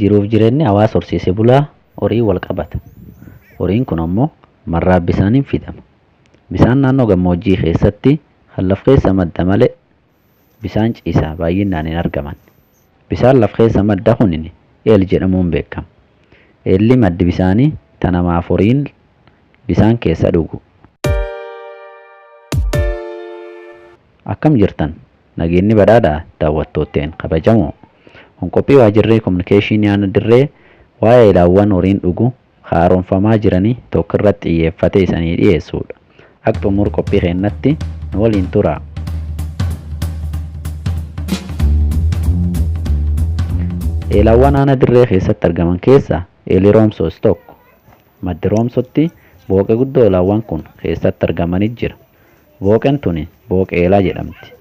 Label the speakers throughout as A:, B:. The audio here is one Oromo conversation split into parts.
A: jiruuf jireenyi hawaasa horsiisee bulaa horii wal qabata. Horiin kun ammoo marraa bisaaniin fidama. Bisaan naannoo gammoojjii keessatti kan laf keessa madda malee bisaan ciisaa baay'inaan hin argaman. Bisaan laf keessa madda kunin eel jedhamuun beekama. Eelli maddi bisaanii tanamaaf horiin bisaan keessa dhugu. Akkam jirtan nageenyi badhaadhaa daawwattooteen kabajamoo. Qophii waajjirri kominikeeshinii aanaa dirree waa'ee ilaawwan horiin dhugu haaromfamaa jiranii tokko irratti xiyyeeffatee isanii dhiyeessuudha. Akka xumura qophii keenyatti nu waliin tura. Ilaawwan aanaa dirree keessatti argaman keessaa eelii roomsoos tokko. Maddi roomsootti booqee guddoo ilaawwan kun keessatti argamanii jira. Booqeen tuni booqee eelaa jedhamti.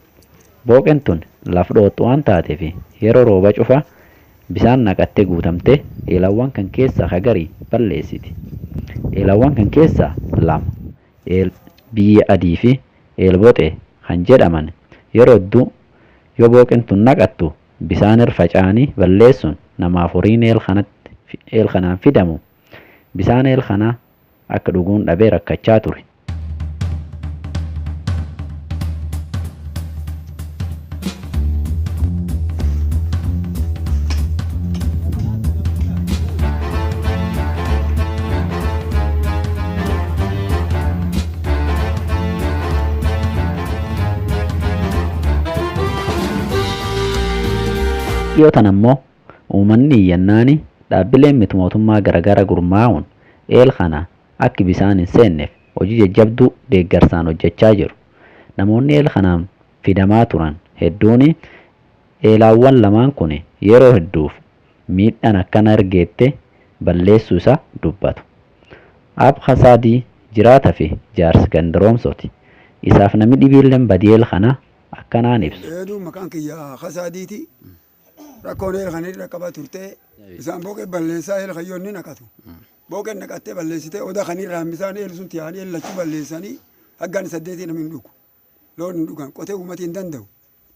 A: Booqeen tun lafa dhootu waan taateef yeroo rooba cufa bisaan naqattee guutamtee eelawwan kan keessaa hagarii balleessiti. Eelawwan kan keessaa lama biyya adii fi eelboxee kan jedhaman yeroo hedduu yoo booqeen tun naqattu bisaan irra faca'anii balleessuun namaaf horiin eel kanaan fidamu bisaan eel kanaa akka dhuguun dhabee rakkachaa ture. Dhiyootan ammoo uummanni iyyannaani dhaabbileen miti mootummaa garagara gurmaa'uun eel kana akka bisaan hin seenneef hojii jajjabduu deeggarsaan hojjechaa jiru. Namoonni eel kanaan fidamaa turan hedduun eelaawwan lamaan kun yeroo hedduuf miidhaan akkana ergeette balleessuu isaa dubbatu. Ab Hasaadii jiraata fi jaarsi gandaroomsooti. Isaaf namni dhibiilleen badii eel kana akkanaan ibsu.
B: Maqaan kiyyaa Hasaadiiti. Rakkoon eel kan irra qaba turte isaan booqee balleessaa eel hayyoonni naqatu. Booqeen naqattee balleessite oda kan irraan bisaan eel sun tiyaanii eel lachuu balleessanii haggaan 8 namni hin dhugu. Loon hin dhugan qotee uummatii hin danda'u.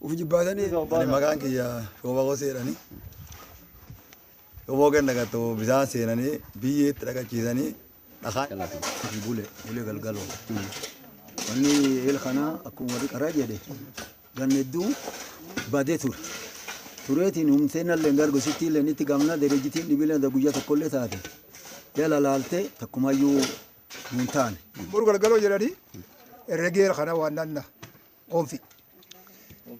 B: Uf jibbaatanii.
C: Maqaan kiyya shooba goseedhani. Yoo booqeen naqattu bisaan seenanii biyyeetti dhaqachiisanii dhakaan bulee galgaloo. Wanni eel kanaa akkuma warri qaraa jedhe gannedduu badee ture. Tureetiin humneen illee gargu sitti illee nitti gamna derejitiin dhibileen da guyyaa tokkollee taate jala laaltee takkumayyuu nuun taane.
D: Buru galgaloo jedhanii herregee kana waan nanna oonfi.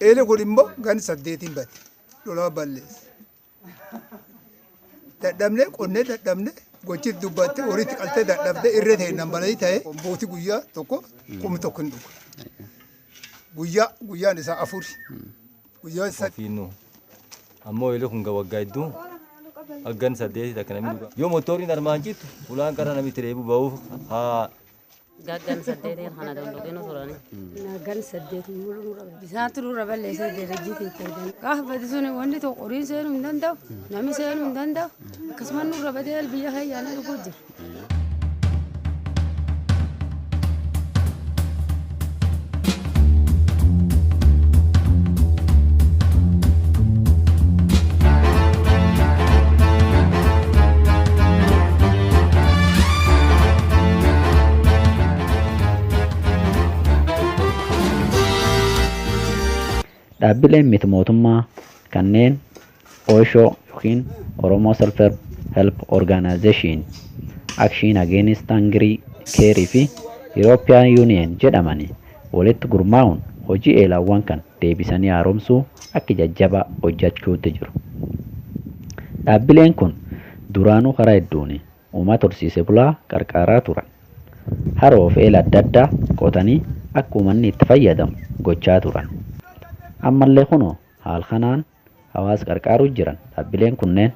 D: Eele kun immoo gan 8 bade lolaa balleesse. Dadhabne qonnee dadhabne gochit dubbatte horiitti qaltee dadhabde irree ta'e nambalanii ta'e booti guyyaa tokko qumi tokko hin dhugu. Guyyaan isaa 4. Guyyaa 8.
E: Ammoo eelee kun waggaa hedduu haggan 8 takka namni dhuga. Yoo motoriin armaan jirtu ulaan qara namni tireebu ba'uuf haa.
F: Gaggan 8 kana dandogenu turani. Gaggan 8 bisaan turura balleessee derejiitii ta'e. Gaaf badisuun wanti tokko horiin seenuu hin danda'u namni seenuu hin danda'u akkasumas nurra badee biyya hayyaana dhuguu jira.
A: Dhaabbileen miti mootummaa kanneen OSHO yookiin Oromoo Self Help Organization, Action Against Hungry Care fi European Union jedhamanii walitti gurmaa'uun hojii eelaawwan kan deebisanii haaromsuu akka jajjabaa hojjechuutti jiru. Dhaabbileen kun duraanuu karaa hedduun uummata horsiisee bulaa qarqaaraa turan. Haroo fi eela adda addaa qotanii akka uummanni itti fayyadamu gochaa turan. Ammallee kunoo haal kanaan hawaasa qarqaaruu jiran dhaabbileen kunneen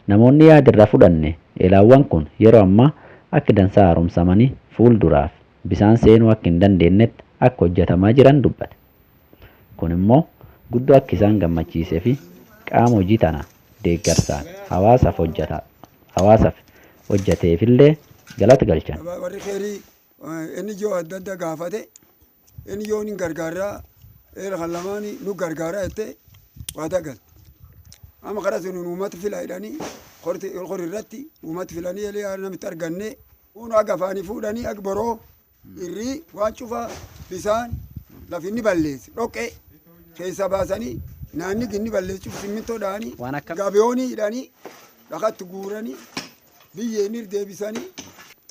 A: namoonni yaadirra fudhanne eelaawwan kun yeroo ammaa akka dansaa haaromsamanii fuulduraaf bisaan seenuu akka hin dandeenyetti akka hojjetamaa jiran dubbate. Kun immoo guddoo akka isaan gammachiisee fi qaama hojii tana deeggarsaan hawaasaaf hojjeteefillee galata galchan.
B: Warri keerii inni ijoo adda adda gaafate inni ijoon hin gargaaraa eel kan lamaanii nu gargaaraa jettee waa dagal. ama kara sun uummata fila jedhanii qorri irratti uummata filanii elee namitti arganne unu aga afaanii fuudhanii aga boroo irrii waan cufa bisaan lafinni balleesse dhoqqee keessa baasanii naanni ginni balleesse cufa simmintoo dha'anii gabiyoonii hidhanii dhaqatti guuranii biyyeen deebisanii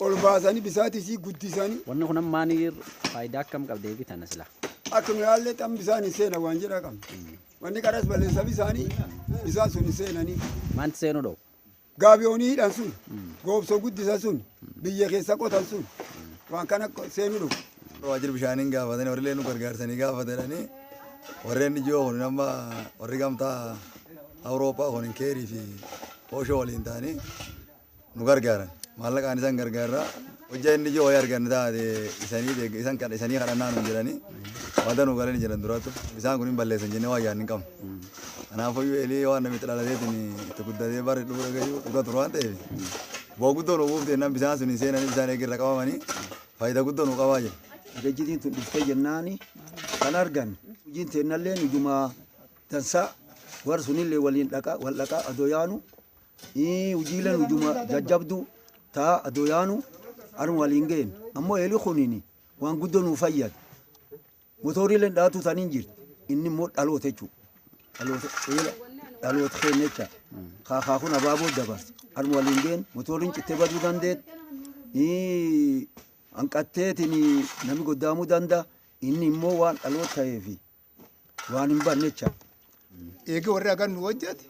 B: ol baasanii bisaatisii guddisanii.
A: Wanni kun ammaanii faayidaa akkam qabdee bitan asila?
B: Akkuma yaallee xam bisaanii seena waan jedha qabna. Wanni karas balleessa bisaan sun seenanii.
A: Maanti seenuu dhoo?
B: Gabiyoonii hidhan sun goobsoo guddisa sun biyya keessa qotan sun waan kana seenuu dhoo.
C: Waajjira bishaaniin gaafatanii warri nu gargaarsanii gaafatanii warreen ijoo kun amma warri gamtaa Awurooppaa kun keerii fi Ooshoo waliin ta'anii nu gargaaran. Maallaqaan isaan gargaarraa hojjaa inni ijoo wayii argan taate isanii kadhannaa nu jedhanii wanta nu galanii jiran duraatu bisaan kun hin balleessan jennee waa yaadni qabnu. Kanaafuu eelii waan namitti dhalateetiin itti guddatee bari dhuga turu waan ta'eef bu'aa guddoo nu buufte jennaan bisaan sun seenanii bisaan eegirra qabamanii faayidaa guddoo nu qabaa jira.
G: Ejjitiin tun dhuftee jennaani kan argan hojiin teennallee nujuma dansaa warra sunillee waliin wal dhaqaa adoo yaanu hojiilee nujuma jajjabduu taa adoo yaanu arma waliin ga'een ammoo eelii kuniini waan guddoo nu fayyada motoriileen dhaatu taniin jirti inni immoo dhaloota jechuudha dhaloota kennecha kaakaa kun abaaboo dabarse arma waliin ga'een motoriin cittee baduu dandeet hanqatteetiin namni goddaamuu danda'a inni immoo waan dhaloota ta'eefi waan hin bannecha.
D: Eegi warri agan nu hojjete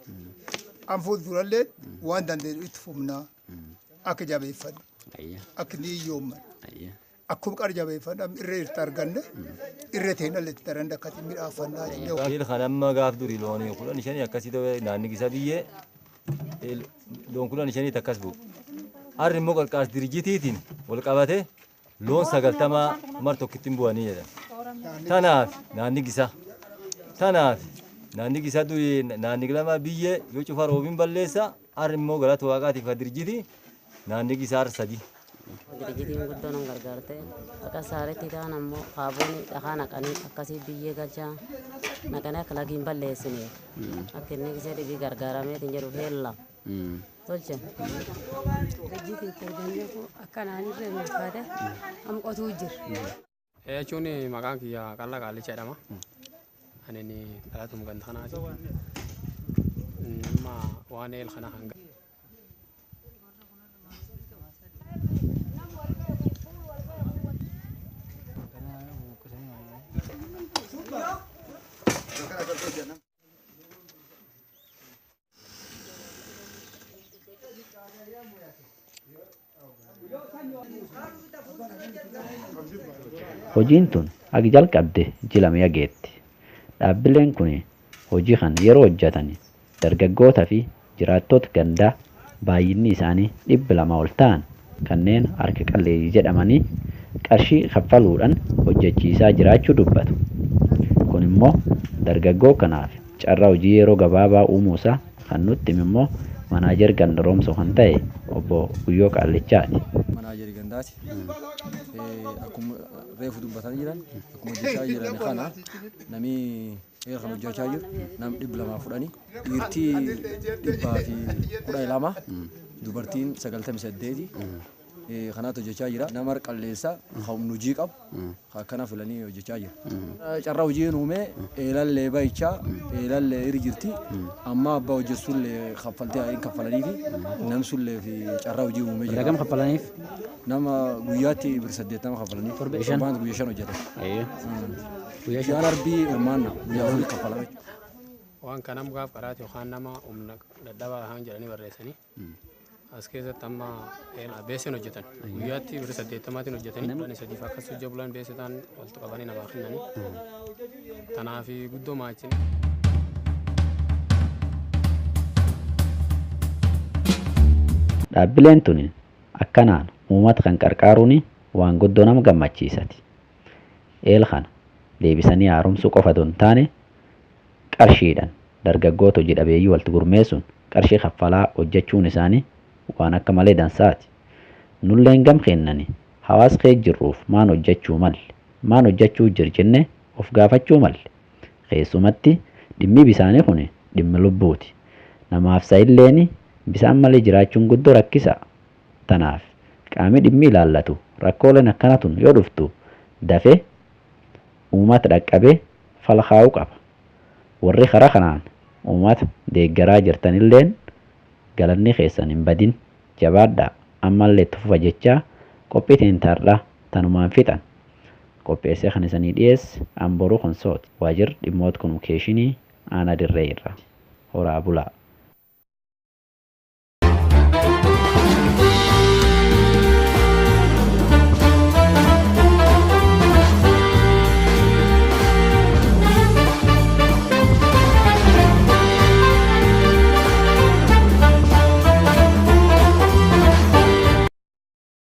D: an fuuldurallee waan dandeenyu itti fufnaa akka jabeeffanne akka ni hiyyoomman akkuma qara jabeeffanne irree itti arganne irree teenallee itti daran akkatti midhaafannaa jennee.
E: Kan amma gaaf durii loonii kudhan shanii akkasii ta'e naanni gisa biyyee loon kudhan shanii akkas bu'u. Harri immoo qarqaas dirjitiitiin wal qabate loon 90 mar tokkittiin bu'anii jedhan. Tanaaf naanni gisa durii naanni lama biyyee yoo cufa roobiin balleessa harri immoo galata waaqaatiif dirjiti naanni gisa har sadii.
F: Dirjitiin guddoo nan gargaarte akka saaretti ta'an ammoo kaaboonni dhakaa naqanii akkasii biyyee galchaa naqanii akka lagiin balleessine akka inni gisee dhibii gargaarameetiin jedhu heella. Tolchen. Dirjitiin fayyadamuu akka naannirree milkaate amma qotuu jira.
H: Jechuun maqaan kiyya Qallaa Qaallicha jedhama. Ani dhalatuu ganda kanaati. Amma waan eel kana hanga.
A: Hojiin tun agi jalqabde jilamee geetti. Dhaabbileen kun hojii kan yeroo hojjetan dargaggoota fi jiraattota gandaa baay'inni isaanii 200 ol ta'an kanneen harka qalleeyyii jedhamanii qarshii kaffaluudhaan hojjechiisaa jiraachuu dubbatu. Kun immoo dargaggoo kanaaf carraa hojii yeroo gabaabaa uumuusaa kan nutti immoo manaajer gandaroomsa kan ta'e obbo Guyyoo Qaallichaati.
I: Manaajer gandaati. Akkuma reefu dubbatanii jiran akkuma hojjechaa jiran kana namni kan hojjechaa jiru nam 200 fudhanii dhiirtii 112 dubartiin 98 kanaatu hojjechaa jira. Nama qalleessa humna hojii qabu akkana filanii hojjechaa jira. Carraa hojii uumee eelallee baay'ichaa eelallee hiri jirti amma abbaa hojjechuullee kaffaltee hin kaffalanii fi namsullee fi carraa hojii uumee jira.
A: Ragam kaffalaniif?
I: Nama guyyaatti 8 kaffalanii torbaan guyyaa 5 hojjetan. Guyyaa 5 arbii hirmaanna guyyaa 4 kaffalame.
H: Waan kanam gaaf qaraati yookaan nama humna dadhabaa haan jedhanii barreessanii. As keessatti amma beekseen hojjetan guyyaatti 80tiin hojjetanii bulan sadiif akkas hojii bulan beeksitaan walitti qabanii namaa kennanii kanaaf guddoo maachin.
A: Dhaabbileen tun akkanaan uummata kan qarqaaruun waan guddoo nama gammachiisati. Eel kana deebisanii haaromsuu qofa osoo hin taane qarshiidhaan dargaggoota hojii dhabeeyyii walitti gurmeessuun qarshii kaffalaa hojjechuun isaanii waan akka malee dansaati. Nulleen gam kennani hawaasa kee jirruuf maan hojjechuu malle maan hojjechuu jirjenne of gaafachuu malle keessumatti dhimmi bisaanii kun dhimmi lubbuuti. Namaaf sa'illeeni bisaan malee jiraachuun guddoo rakkisa. Tanaaf qaamni dhimmi ilaallatu rakkooleen akkanatun yoo dhuftu dafee uummata dhaqqabee fala kaa'uu qaba. Warri karaa kanaan uummata deeggaraa jirtanilleen galanni keessan hin badin jabaadhaa ammallee itti fufa jechaa qophii teentaarraa tanumaan fixan. Qopheessee kan isanii dhiyeesse Amboruu Konsooti waajjira dhimmoota kominikeeshinii aanaa dirree irra. Horaa bulaa.